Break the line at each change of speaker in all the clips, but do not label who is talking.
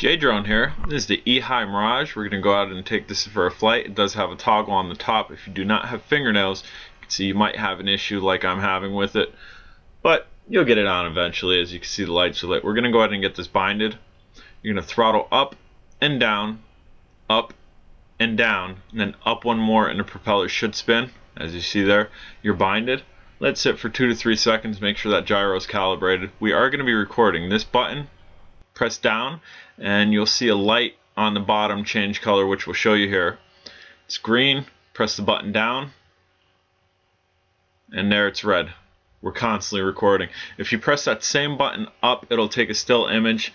J-Drone here. This is the E-High Mirage. We're going to go out and take this for a flight. It does have a toggle on the top. If you do not have fingernails, you can see you might have an issue like I'm having with it. But you'll get it on eventually. As you can see, the lights are lit. We're going to go ahead and get this binded. You're going to throttle up and down, and then up one more, and the propeller should spin. As you see there, you're binded. Let it sit for 2 to 3 seconds. Make sure that gyro is calibrated. We are going to be recording. This button, press down, and you'll see a light on the bottom change color, which we'll show you here. It's green. Press the button down, and there it's red. We're constantly recording. If you press that same button up, it'll take a still image.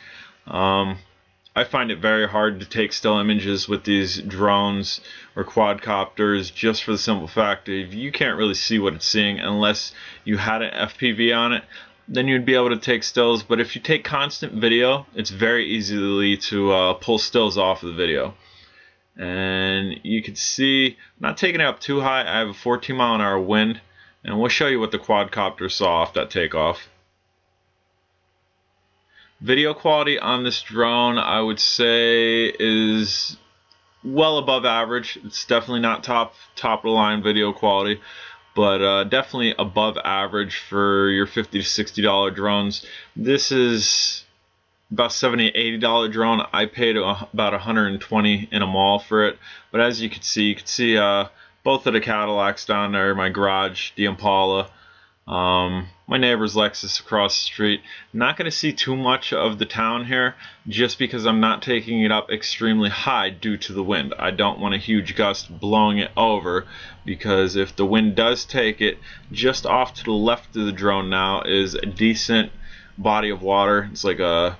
I find it very hard to take still images with these drones or quadcopters, just for the simple fact that you can't really see what it's seeing unless you had an FPV on it. Then you'd be able to take stills. But if you take constant video, it's very easily to pull stills off of the video. And you can see, I'm not taking it up too high. I have a 14-mile-an-hour wind, and we'll show you what the quadcopter saw off that takeoff. Video quality on this drone, I would say, is well above average. It's definitely not top of the line video quality, but definitely above average for your $50 to $60 drones. This is about $70 to $80 drone. I paid about $120 in a mall for it. But as you can see, both of the Cadillacs down there, my garage, the Impala, my neighbor's Lexus across the street. Not going to see too much of the town here, just because I'm not taking it up extremely high due to the wind. I don't want a huge gust blowing it over, because if the wind does take it, just off to the left of the drone now is a decent body of water. It's like a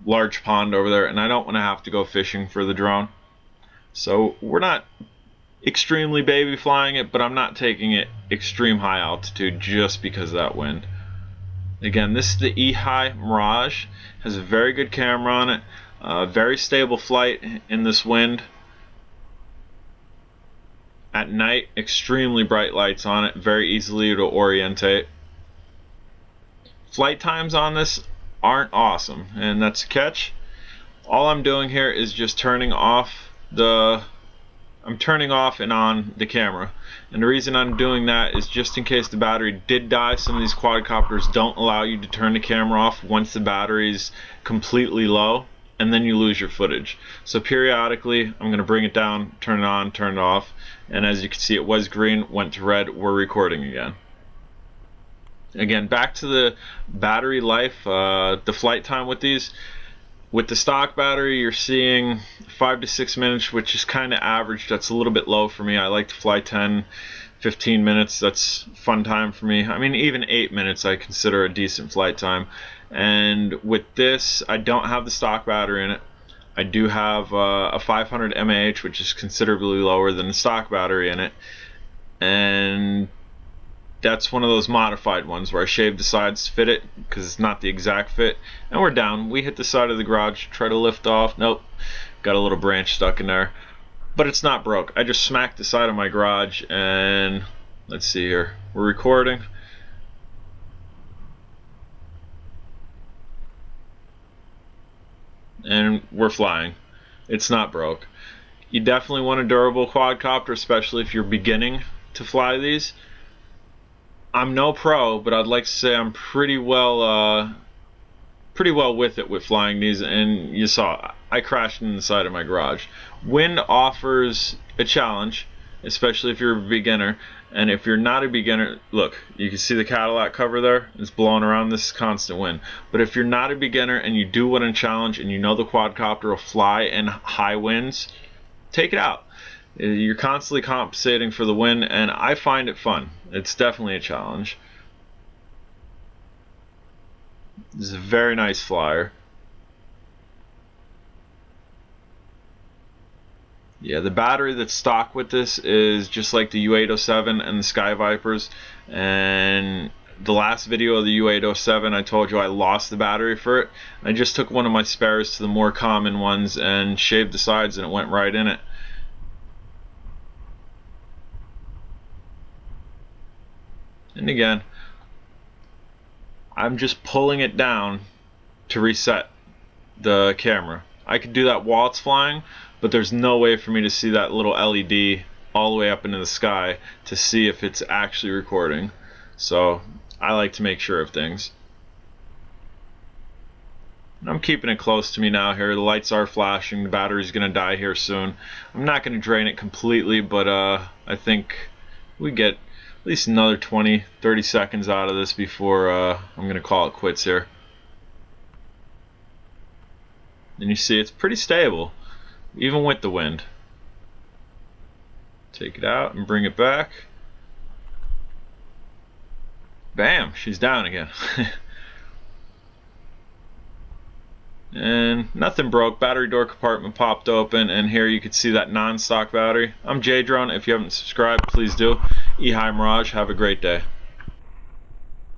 large pond over there, and I don't want to have to go fishing for the drone. So we're not extremely baby flying it, but I'm not taking it extreme high altitude just because of that wind. Again, this is the E-High Mirage. Has a very good camera on it. Very stable flight in this wind. At night, extremely bright lights on it, very easily to orientate. Flight times on this aren't awesome, and that's a catch. All I'm doing here is just turning off and on the camera, and the reason I'm doing that is just in case the battery did die. Some of these quadcopters don't allow you to turn the camera off once the battery's completely low, and then you lose your footage. So periodically I'm going to bring it down, turn it on, turn it off, and as you can see, it was green, went to red. We're recording again. Again, back to the battery life, the flight time with these. With the stock battery, you're seeing 5 to 6 minutes, which is kind of average. That's a little bit low for me. I like to fly 10, 15 minutes. That's fun time for me. I mean, even 8 minutes I consider a decent flight time. And with this, I don't have the stock battery in it. I do have a 500 mAh, which is considerably lower than the stock battery in it. And that's one of those modified ones where I shaved the sides to fit it, because it's not the exact fit. And we're down. We hit the side of the garage, try to lift off. Nope, got a little branch stuck in there, but it's not broke. I just smacked the side of my garage, and let's see here. We're recording. And we're flying. It's not broke. You definitely want a durable quadcopter, especially if you're beginning to fly these. I'm no pro, but I'd like to say I'm pretty well with it with flying these. And you saw I crashed in the side of my garage. Wind offers a challenge, especially if you're a beginner. And if you're not a beginner, look, you can see the Cadillac cover there. It's blowing around. This constant wind. But if you're not a beginner and you do want a challenge, and you know the quadcopter will fly in high winds, take it out. You're constantly compensating for the wind, and I find it fun. It's definitely a challenge. This is a very nice flyer. Yeah, the battery that's stock with this is just like the U807 and the Sky Vipers. And the last video of the U807, I told you I lost the battery for it. I just took one of my spares to the more common ones and shaved the sides, and it went right in it. And again, I'm just pulling it down to reset the camera. I could do that while it's flying, but there's no way for me to see that little LED all the way up into the sky to see if it's actually recording. So I like to make sure of things. I'm keeping it close to me now here. The lights are flashing. The battery's going to die here soon. I'm not going to drain it completely, but I think we get at least another 20-30 seconds out of this before I'm going to call it quits here. And you see it's pretty stable, even with the wind. Take it out and bring it back. Bam! She's down again. And nothing broke. Battery door compartment popped open, and here you can see that non-stock battery. I'm J-Drone. If you haven't subscribed, please do. S20C Mirage. Have a great day.